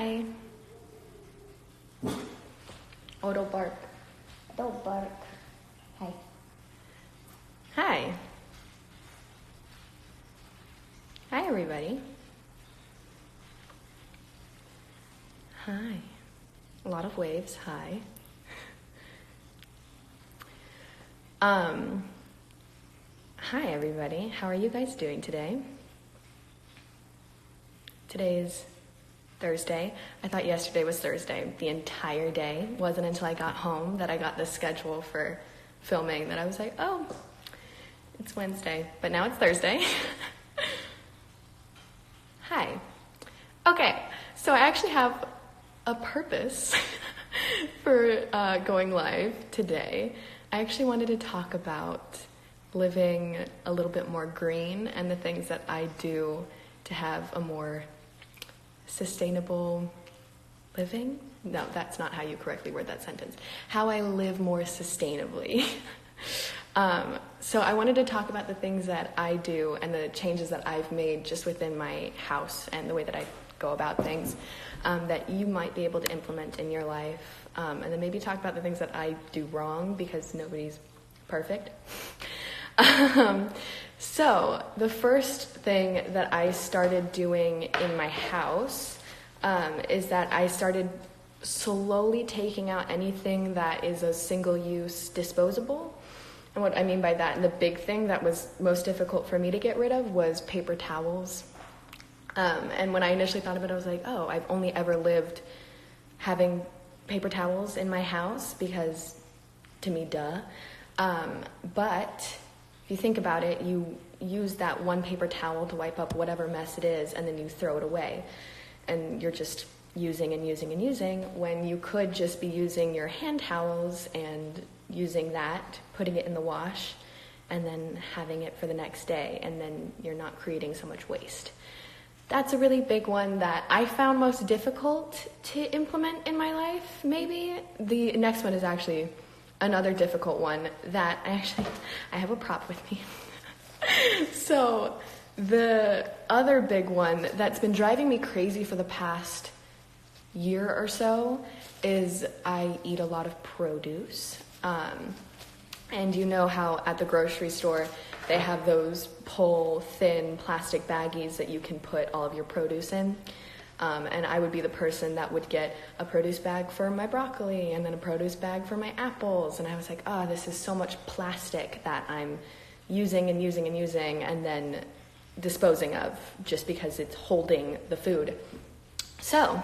Hi. Oh, don't bark. Don't bark. Hi. Hi. Hi, everybody. Hi. A lot of waves. Hi. Hi, everybody. How are you guys doing today? Today is Thursday. I thought yesterday was Thursday the entire day. It wasn't until I got home that I got the schedule for filming that I was like, oh, it's Wednesday, but now it's Thursday. Hi. Okay, so I actually have a purpose for going live today. I actually wanted to talk about living a little bit more green and the things that I do to have a more sustainable living. No, that's not how you correctly word that sentence. How I live more sustainably. So I wanted to talk about the things that I do and the changes that I've made just within my house and the way that I go about things that you might be able to implement in your life. And then maybe talk about the things that I do wrong because nobody's perfect. So the first thing that I started doing in my house is that I started slowly taking out anything that is a single-use disposable. And what I mean by that, and the big thing that was most difficult for me to get rid of was paper towels. And when I initially thought of it, I was like, oh, I've only ever lived having paper towels in my house because, to me, duh. But if you think about it, you use that one paper towel to wipe up whatever mess it is, and then you throw it away. And you're just using and using and using when you could just be using your hand towels and using that, putting it in the wash, and then having it for the next day, and then you're not creating so much waste. That's a really big one that I found most difficult to implement in my life, maybe. The next one is actually another difficult one that I have a prop with me. So the other big one that's been driving me crazy for the past year or so is I eat a lot of produce. And you know how at the grocery store they have those pull-thin plastic baggies that you can put all of your produce in. And I would be the person that would get a produce bag for my broccoli and then a produce bag for my apples. And I was like, oh, this is so much plastic that I'm using and using and using and then disposing of just because it's holding the food. So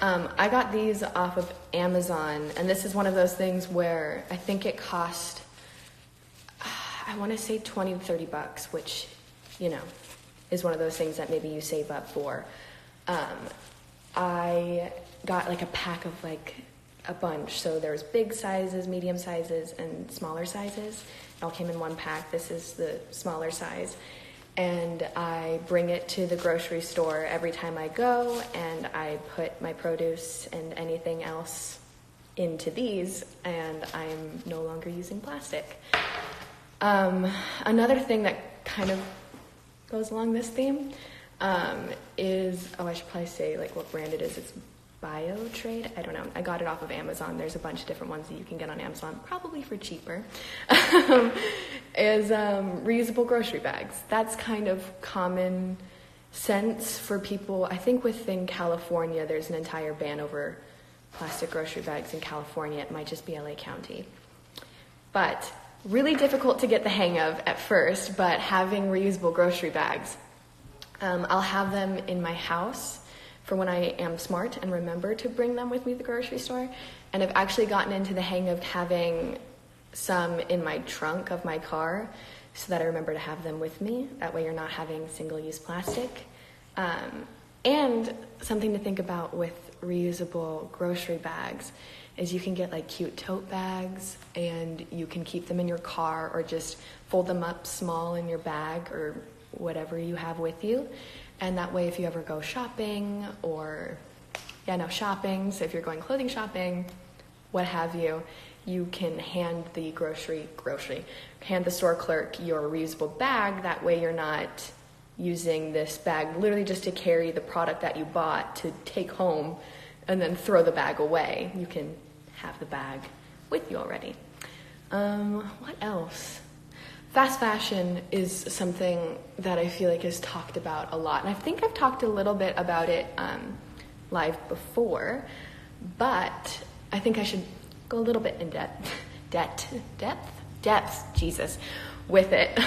I got these off of Amazon, and this is one of those things where I think it cost, I want to say $20 to $30, which, you know, is one of those things that maybe you save up for. I got like a pack of like a bunch. So there's big sizes, medium sizes, and smaller sizes. It all came in one pack. This is the smaller size. And I bring it to the grocery store every time I go, and I put my produce and anything else into these, and I'm no longer using plastic. Another thing that kind of goes along this theme is, I should probably say like what brand it is. It's BioTrade. I don't know. I got it off of Amazon. There's a bunch of different ones that you can get on Amazon, probably for cheaper. Is reusable grocery bags. That's kind of common sense for people. I think within California, there's an entire ban over plastic grocery bags in California. It might just be LA County. But really difficult to get the hang of at first, but having reusable grocery bags. I'll have them in my house for when I am smart and remember to bring them with me to the grocery store. And I've actually gotten into the hang of having some in my trunk of my car so that I remember to have them with me. That way you're not having single-use plastic. And something to think about with reusable grocery bags is you can get like cute tote bags and you can keep them in your car or just fold them up small in your bag or whatever you have with you. And that way if you ever go shopping shopping, so if you're going clothing shopping, what have you, you can hand the store clerk your reusable bag. That way you're not using this bag literally just to carry the product that you bought to take home and then throw the bag away. You can have the bag with you already. What else? Fast fashion is something that I feel like is talked about a lot. And I think I've talked a little bit about it live before, but I think I should go a little bit in depth, Jesus, with it.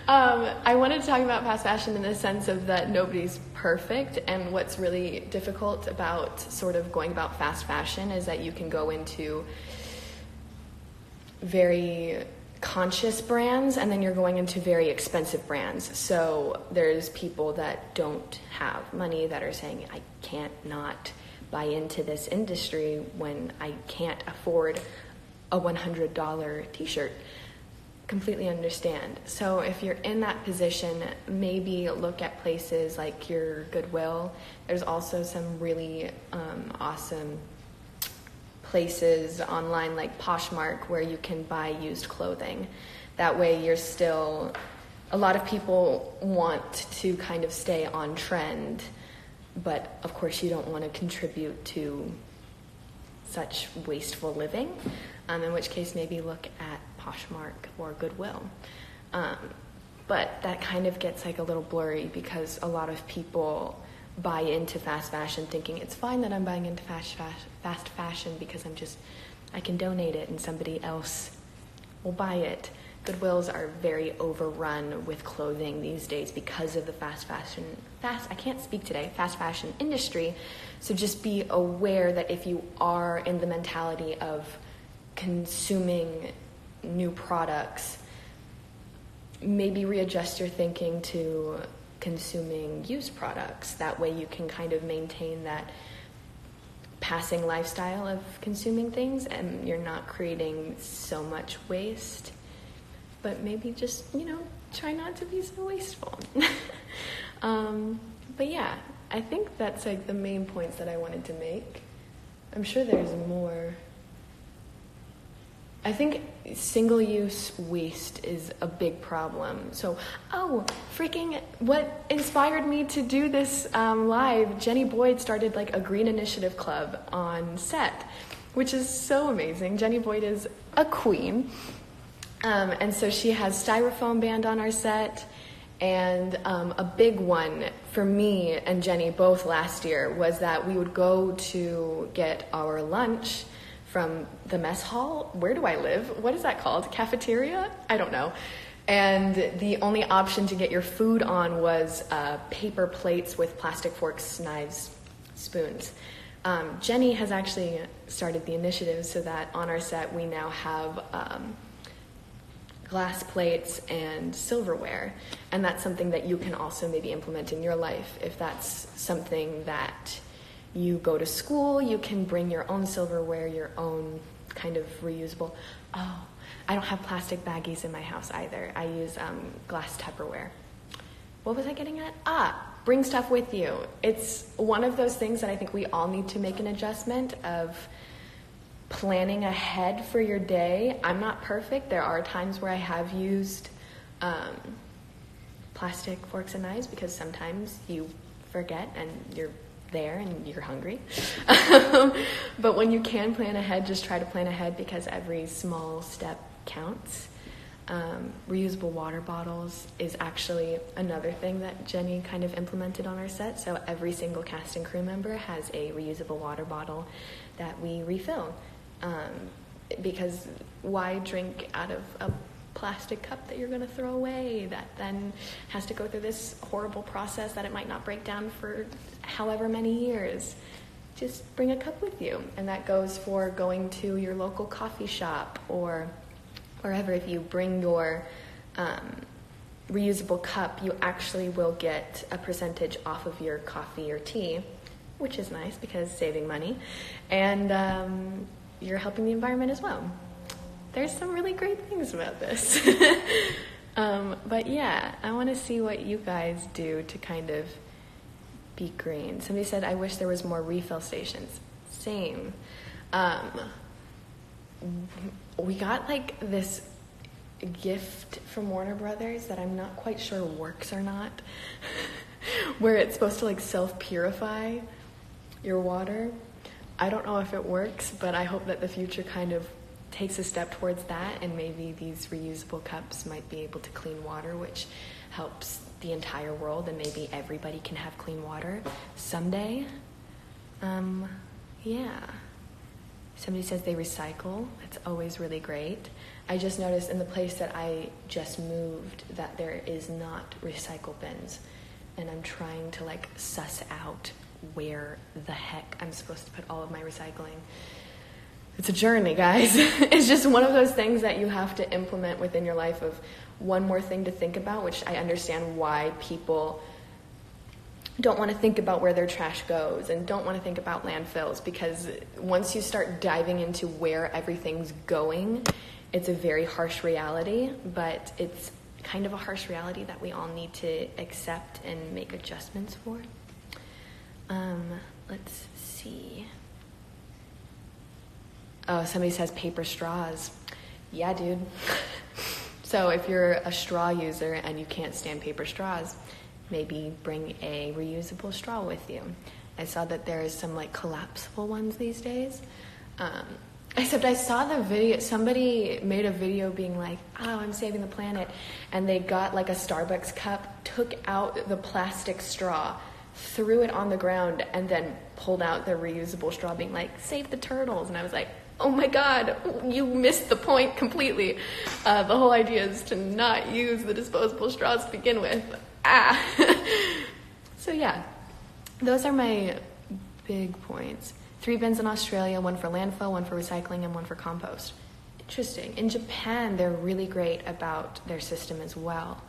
I wanted to talk about fast fashion in the sense of that nobody's perfect, and what's really difficult about sort of going about fast fashion is that you can go into very conscious brands and then you're going into very expensive brands. So there's people that don't have money that are saying, I can't not buy into this industry when I can't afford a $100 t-shirt. Completely understand. So if you're in that position, maybe look at places like your Goodwill. There's also some really awesome places online like Poshmark where you can buy used clothing. That way you're still, a lot of people want to kind of stay on trend, but of course you don't want to contribute to such wasteful living, in which case maybe look at Poshmark or Goodwill. But that kind of gets like a little blurry because a lot of people buy into fast fashion thinking it's fine that I'm buying into fast fashion because I can donate it and somebody else will buy it. Goodwills are very overrun with clothing these days because of the fast fashion industry. So just be aware that if you are in the mentality of consuming new products, maybe readjust your thinking to consuming used products. That way you can kind of maintain that passing lifestyle of consuming things and you're not creating so much waste. But maybe just, try not to be so wasteful. But yeah, I think that's like the main points that I wanted to make. I'm sure there's more. I think single-use waste is a big problem. So, what inspired me to do this live, Jenny Boyd started like a Green Initiative Club on set, which is so amazing. Jenny Boyd is a queen. And so she has styrofoam band on our set. And a big one for me and Jenny both last year was that we would go to get our lunch from the mess hall. Where do I live? What is that called? Cafeteria? I don't know. And the only option to get your food on was paper plates with plastic forks, knives, spoons. Jenny has actually started the initiative so that on our set we now have glass plates and silverware. And that's something that you can also maybe implement in your life. If that's something that you go to school, you can bring your own silverware, your own kind of reusable. Oh, I don't have plastic baggies in my house either. I use glass Tupperware. What was I getting at? Bring stuff with you. It's one of those things that I think we all need to make an adjustment of planning ahead for your day. I'm not perfect. There are times where I have used plastic forks and knives because sometimes you forget and you're there and you're hungry. But when you can plan ahead, just try to plan ahead because every small step counts. Reusable water bottles is actually another thing that Jenny kind of implemented on our set. So every single cast and crew member has a reusable water bottle that we refill. Because why drink out of a plastic cup that you're going to throw away that then has to go through this horrible process that it might not break down for however many years? Just bring a cup with you. And that goes for going to your local coffee shop or wherever. If you bring your reusable cup, you actually will get a percentage off of your coffee or tea, which is nice because saving money. And you're helping the environment as well. There's some really great things about this. But yeah, I want to see what you guys do to kind of be green. Somebody said, I wish there was more refill stations. Same. We got like this gift from Warner Brothers that I'm not quite sure works or not, where it's supposed to like self-purify your water. I don't know if it works, but I hope that the future kind of takes a step towards that, and maybe these reusable cups might be able to clean water, which helps the entire world, and maybe everybody can have clean water someday. Yeah. Somebody says they recycle. That's always really great. I just noticed in the place that I just moved that there is not recycle bins, and I'm trying to like suss out where the heck I'm supposed to put all of my recycling. It's a journey, guys. It's just one of those things that you have to implement within your life, of one more thing to think about, which I understand why people don't want to think about where their trash goes and don't want to think about landfills, because once you start diving into where everything's going, it's a very harsh reality, but it's kind of a harsh reality that we all need to accept and make adjustments for. Let's see. Oh, somebody says paper straws. Yeah, dude. So if you're a straw user and you can't stand paper straws, maybe bring a reusable straw with you. I saw that there is some like collapsible ones these days. Except I saw the video, somebody made a video being like, oh, I'm saving the planet. And they got like a Starbucks cup, took out the plastic straw, threw it on the ground, and then pulled out the reusable straw being like, save the turtles. And I was like, oh my God, you missed the point completely. The whole idea is to not use the disposable straws to begin with. So yeah, those are my big points. 3 bins in Australia, 1 for landfill, 1 for recycling, and 1 for compost. Interesting. In Japan, they're really great about their system as well.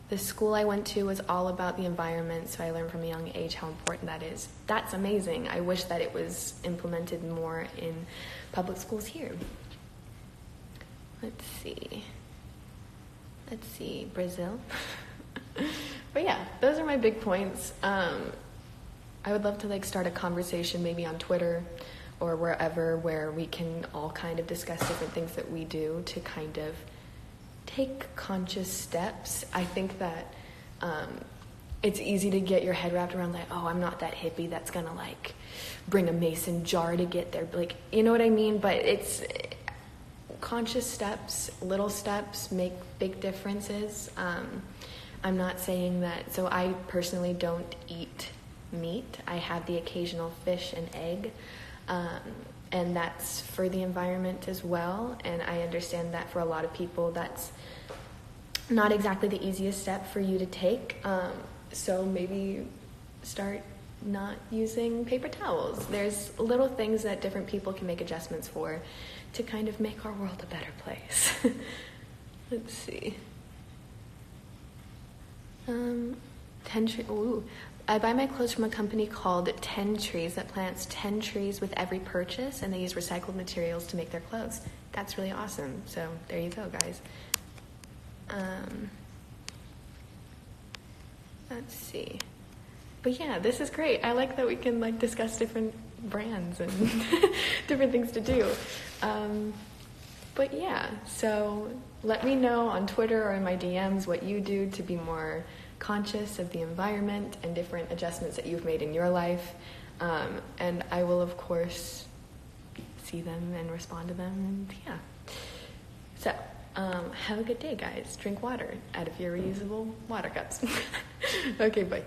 The school I went to was all about the environment, so I learned from a young age how important that is. That's amazing. I wish that it was implemented more in public schools here. Let's see, Brazil. But yeah, those are my big points. I would love to like start a conversation maybe on Twitter or wherever, where we can all kind of discuss different things that we do to kind of take conscious steps. I think that it's easy to get your head wrapped around like, oh, I'm not that hippie that's gonna like bring a mason jar to get there. Like, you know what I mean? But it's conscious steps, little steps make big differences. I'm not saying that, so I personally don't eat meat. I have the occasional fish and egg, and that's for the environment as well. And I understand that for a lot of people, that's not exactly the easiest step for you to take. So maybe start not using paper towels. There's little things that different people can make adjustments for to kind of make our world a better place. Let's see. 10 trees. Ooh. I buy my clothes from a company called 10 Trees that plants 10 trees with every purchase, and they use recycled materials to make their clothes. That's really awesome. So there you go, guys. Let's see. But yeah, this is great. I like that we can like discuss different brands and different things to do. But yeah, so let me know on Twitter or in my DMs what you do to be more conscious of the environment and different adjustments that you've made in your life. And I will, of course, see them and respond to them. And yeah. So, have a good day, guys. Drink water out of your reusable water cups. Okay, bye.